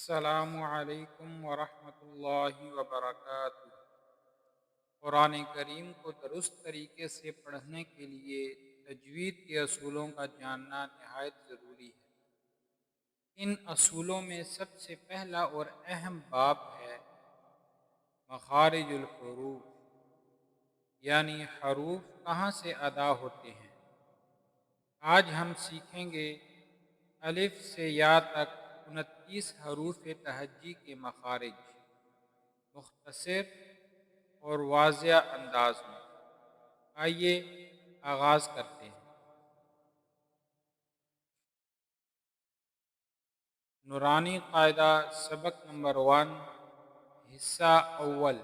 السلام علیکم ورحمۃ اللہ وبرکاتہ۔ قرآن کریم کو درست طریقے سے پڑھنے کے لیے تجوید کے اصولوں کا جاننا نہایت ضروری ہے۔ ان اصولوں میں سب سے پہلا اور اہم باب ہے مخارج الحروف، یعنی حروف کہاں سے ادا ہوتے ہیں۔ آج ہم سیکھیں گے الف سے یا تک 29 حروف تہجی کے مخارج، مختصر اور واضح انداز میں۔ آئیے آغاز کرتے ہیں۔ نورانی قاعدہ سبق نمبر 1، حصہ اول،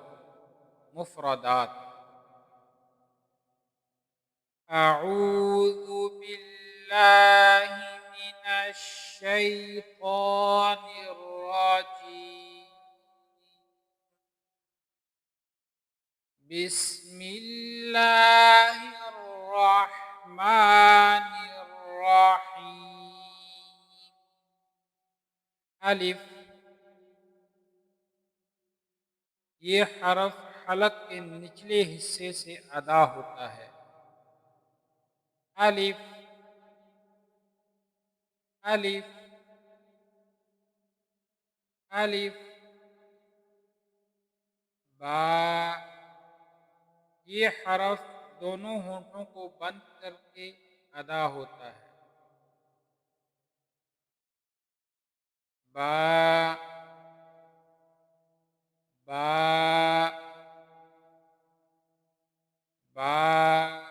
مفردات۔ اعوذ باللہ من الشیطان الرجیم، بسم اللہ الرحمن الرحیم۔ الف، یہ حرف حلق کے نچلے حصے سے ادا ہوتا ہے۔ الف الف الف۔ با، یہ حرف دونوں ہونٹوں کو بند کر کے ادا ہوتا ہے۔ با با با۔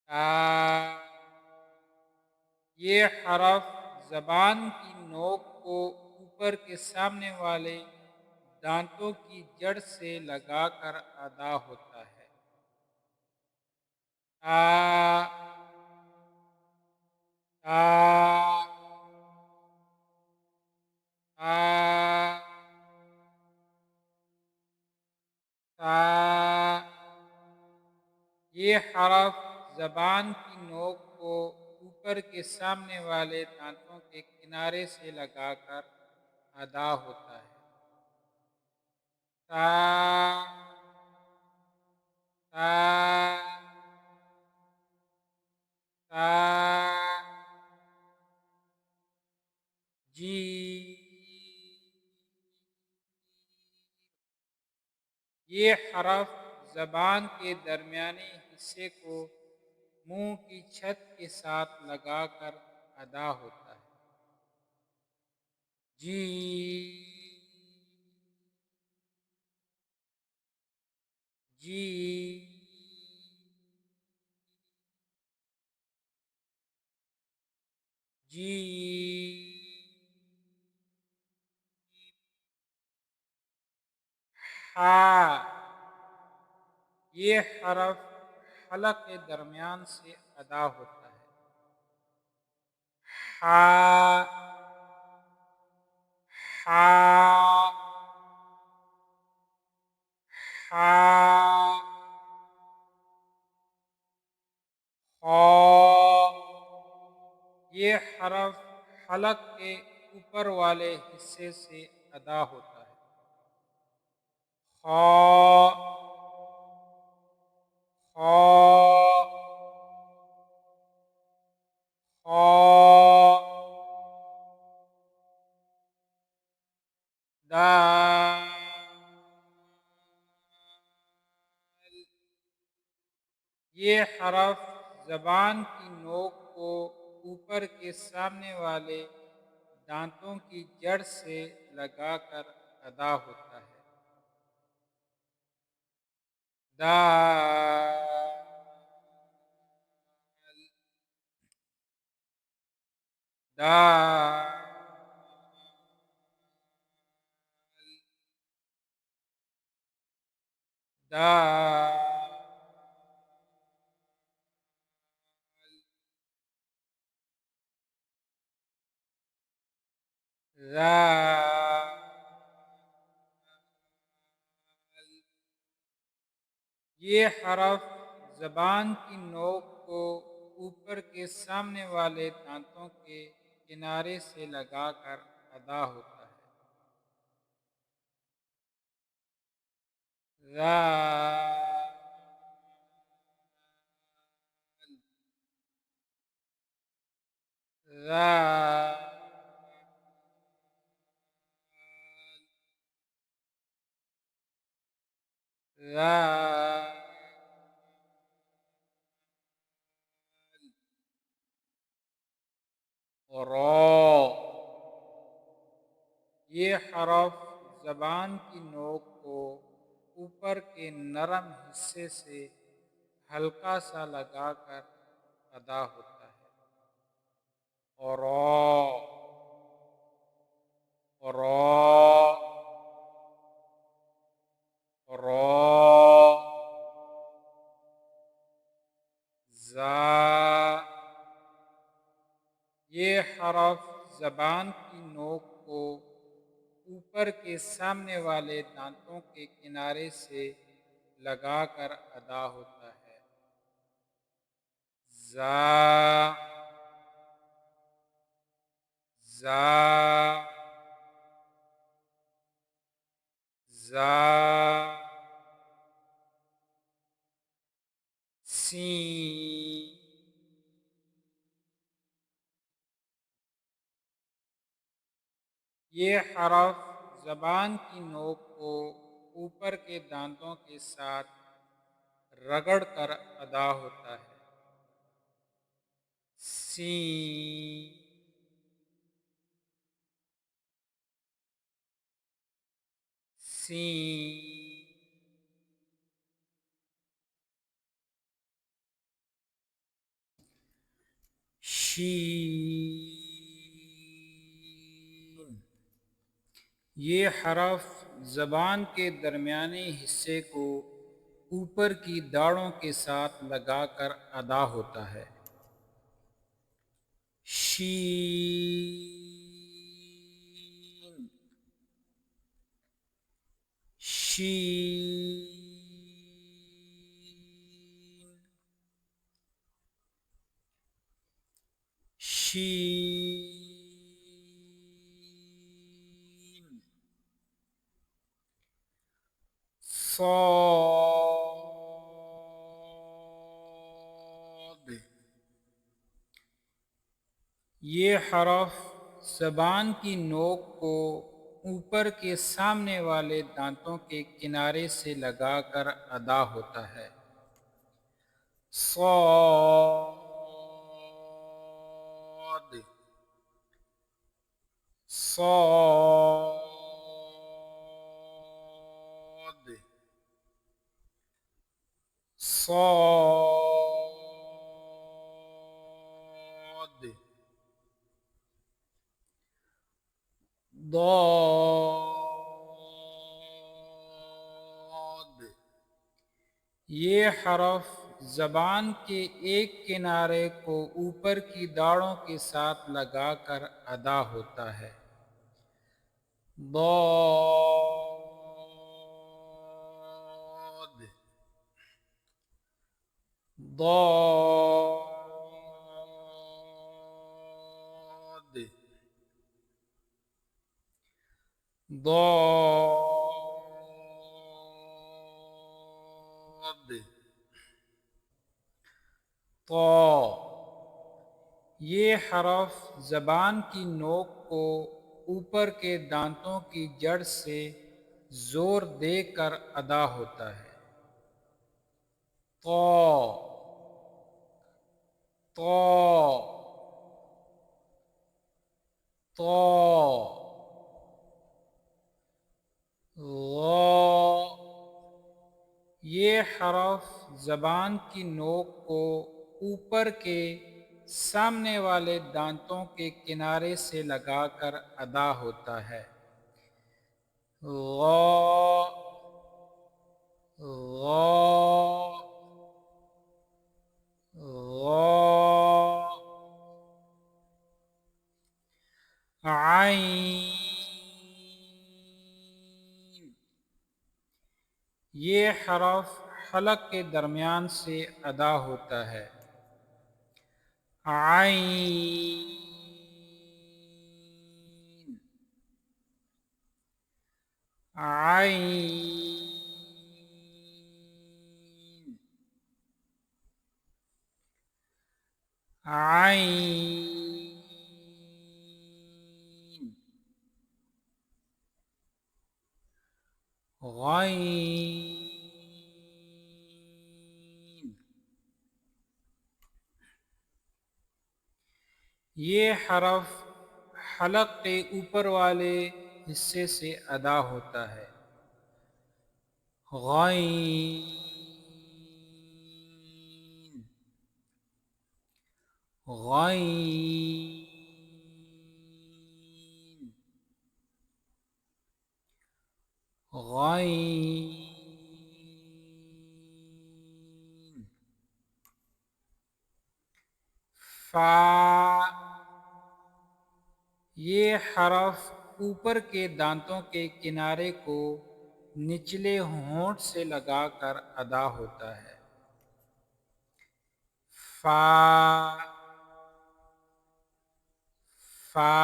تا، یہ حرف زبان کی نوک کو اوپر کے سامنے والے دانتوں کی جڑ سے لگا کر ادا ہوتا ہے۔ تا تا تا تا۔ یہ حرف زبان کی نوک کو اوپر کے سامنے والے دانتوں کے کنارے سے لگا کر ادا ہوتا ہے۔ تا تا تا۔ جی، یہ حرف زبان کے درمیانی حصے کو منہ کی چھت کے ساتھ لگا کر ادا ہوتا ہے۔ جی جی جی۔ ہا، یہ حرف حلق کے درمیان سے ادا ہوتا ہے۔ ہا ہا ہا۔ خا، یہ حرف حلق کے اوپر والے حصے سے ادا ہوتا ہے۔ خا خا خا۔ دال، یہ حرف زبان کی نوک کو اوپر کے سامنے والے دانتوں کی جڑ سے لگا کر ادا ہوتا ہے۔ دال دال دال۔ زال، یہ حرف زبان کی نوک کو اوپر کے سامنے والے دانتوں کے کنارے سے لگا کر ادا ہوتا ہے۔ ذال، ذال، ذال، را۔ یہ حرف زبان کی نوک کو اوپر کے نرم حصے سے ہلکا سا لگا کر ادا ہوتا ہے۔ را، را، را، زا۔ یہ حرف زبان کی نوک کو اوپر کے سامنے والے دانتوں کے کنارے سے لگا کر ادا ہوتا ہے۔ زا، زا، زا، سین۔ یہ حرف زبان کی نوک کو اوپر کے دانتوں کے ساتھ رگڑ کر ادا ہوتا ہے۔ سین، سین، شین۔ یہ حرف زبان کے درمیانی حصے کو اوپر کی داڑھوں کے ساتھ لگا کر ادا ہوتا ہے۔ شین، شین، شین، صاد۔ یہ حرف زبان کی نوک کو اوپر کے سامنے والے دانتوں کے کنارے سے لگا کر ادا ہوتا ہے۔ صاد، صاد، صاد، ضاد۔ یہ حرف زبان کے ایک کنارے کو اوپر کی داڑھوں کے ساتھ لگا کر ادا ہوتا ہے۔ ضاد، ضاد، ضاد، طا۔ یہ حرف زبان کی نوک کو اوپر کے دانتوں کی جڑ سے زور دے کر ادا ہوتا ہے۔ طا، طا، طا، غا۔ یہ حرف زبان کی نوک کو اوپر کے سامنے والے دانتوں کے کنارے سے لگا کر ادا ہوتا ہے۔ غا، غا، غا، عین۔ یہ حرف حلق کے درمیان سے ادا ہوتا ہے۔ عین، عين عين غين. یہ حرف حلق کے اوپر والے حصے سے ادا ہوتا ہے. غین غین غین. فا. یہ حرف اوپر کے دانتوں کے کنارے کو نچلے ہونٹ سے لگا کر ادا ہوتا ہے. فا فا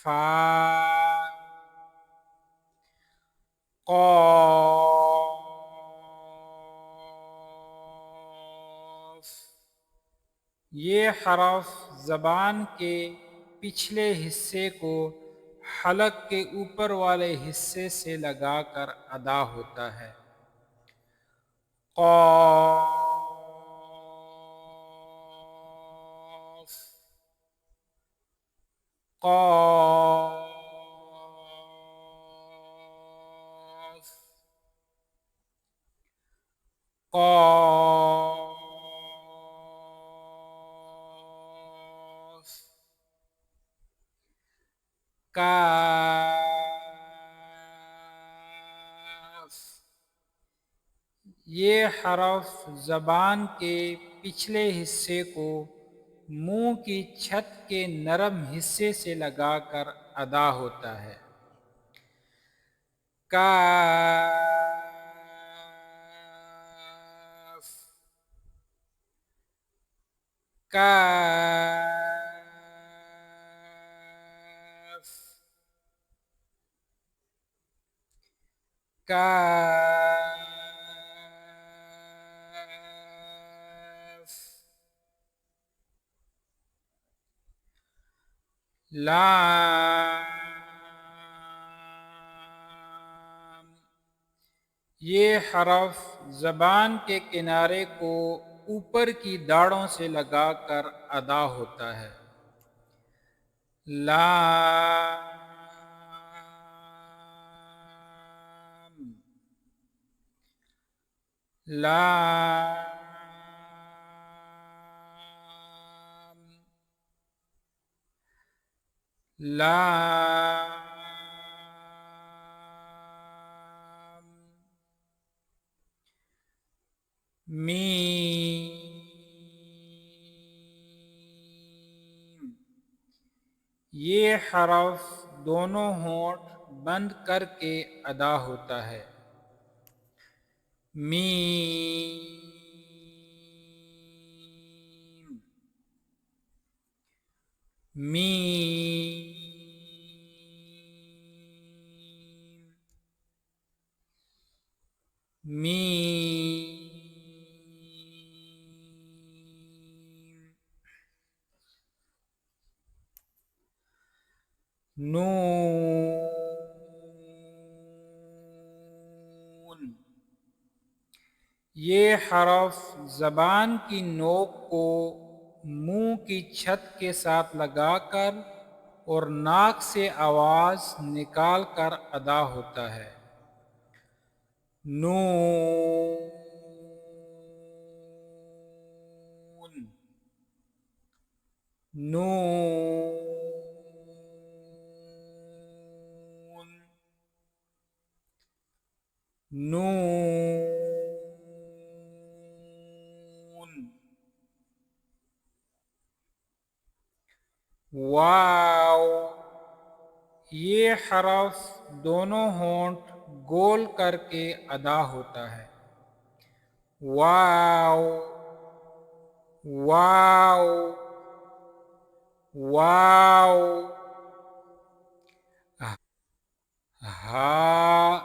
فا. قاف. یہ حرف زبان کے پچھلے حصے کو حلق کے اوپر والے حصے سے لگا کر ادا ہوتا ہے. قاف قاف قاف. کاف. یہ حرف زبان کے پچھلے حصے کو منہ کی چھت کے نرم حصے سے لگا کر ادا ہوتا ہے. کاف کاف کاف. لام. یہ حرف زبان کے کنارے کو اوپر کی داڑھوں سے لگا کر ادا ہوتا ہے. لام لام لام. میم. یہ حرف دونوں ہونٹ بند کر کے ادا ہوتا ہے. میم میم میم. نون. یہ حرف زبان کی نوک کو منہ کی چھت کے ساتھ لگا کر اور ناک سے آواز نکال کر ادا ہوتا ہے. نون نون نون. واو. یہ حرف دونوں ہونٹ گول کر کے ادا ہوتا ہے. واو واو واو ہا،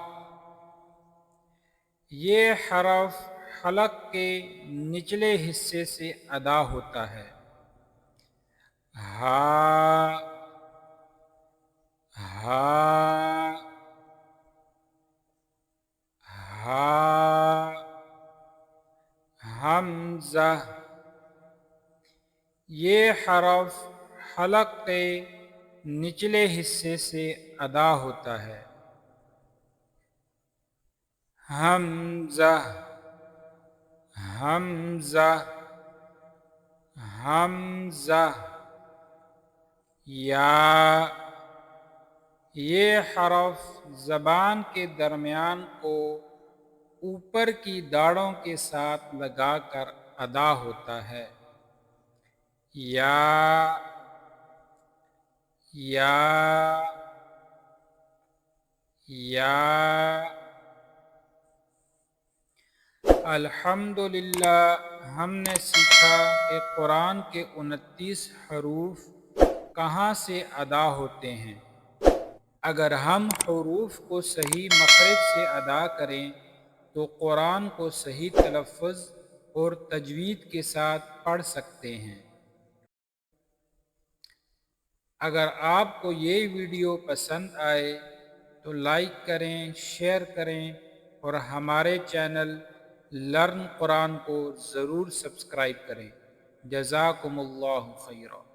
یہ حرف حلق کے نچلے حصے سے ادا ہوتا ہے۔ ہا، ہا، ہا، حمزہ، یہ حرف حلق کے نچلے حصے سے ادا ہوتا ہے۔ حمزہ، حمزہ، حمزہ، یا، یہ حرف زبان کے درمیان کو اوپر کی داڑھوں کے ساتھ لگا کر ادا ہوتا ہے۔ یا، یا، یا۔ الحمدللہ، ہم نے سیکھا کہ قرآن کے 29 حروف کہاں سے ادا ہوتے ہیں۔ اگر ہم حروف کو صحیح مخرج سے ادا کریں تو قرآن کو صحیح تلفظ اور تجوید کے ساتھ پڑھ سکتے ہیں۔ اگر آپ کو یہ ویڈیو پسند آئے تو لائک کریں، شیئر کریں اور ہمارے چینل لرن قرآن کو ضرور سبسکرائب کریں۔ جزاکم اللہ خیرا۔